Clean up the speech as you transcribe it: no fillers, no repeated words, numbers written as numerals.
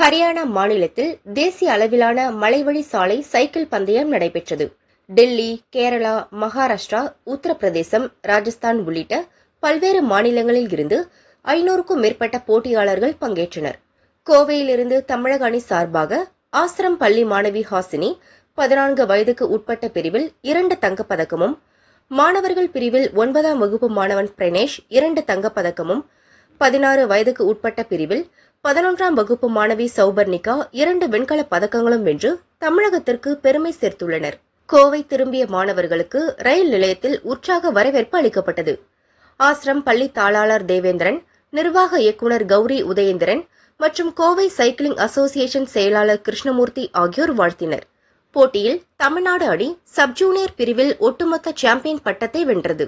ஹரியானா மாநிலத்தில் தேசிய அளவிலான மலைவழி சாலை சைக்கிள் பந்தயம் நடைபெற்றது. டெல்லி, கேரளா, மகாராஷ்டிரா, உத்தரப்பிரதேசம், ராஜஸ்தான் உள்ளிட்ட பல்வேறு மாநிலங்களில் இருந்து 500க்கும் மேற்பட்ட போட்டியாளர்கள் பங்கேற்றனர். கோவையிலிருந்து தமிழக அணி சார்பாக ஆசிரம் பள்ளி மாணவி ஹாசினி 14 வயதுக்கு உட்பட்ட பிரிவில் 2 தங்கப்பதக்கமும், மாணவர்கள் பிரிவில் 9ஆம் வகுப்பு மாணவன் பிரணேஷ் 2 தங்கப்பதக்கமும், 16 வயதுக்கு உட்பட்ட பிரிவில் 11ஆம் வகுப்பு மாணவி சௌபர்ணிகா 2 வெண்கலப் பதக்கங்களும் வென்று தமிழகத்திற்கு பெருமை சேர்த்துள்ளனர். கோவை திரும்பிய மாணவர்களுக்கு ரயில் நிலையத்தில் உற்சாக வரவேற்பு அளிக்கப்பட்டது. ஆசிரம் பள்ளி தாளாளர் தேவேந்திரன், நிர்வாக இயக்குநர் கௌரி உதயேந்திரன் மற்றும் கோவை சைக்கிளிங் அசோசியேஷன் செயலாளர் கிருஷ்ணமூர்த்தி ஆகியோர் வாழ்த்தினர். போட்டியில் தமிழ்நாடு அணி சப் ஜூனியர் பிரிவில் ஒட்டுமொத்த சாம்பியன் பட்டத்தை வென்றது.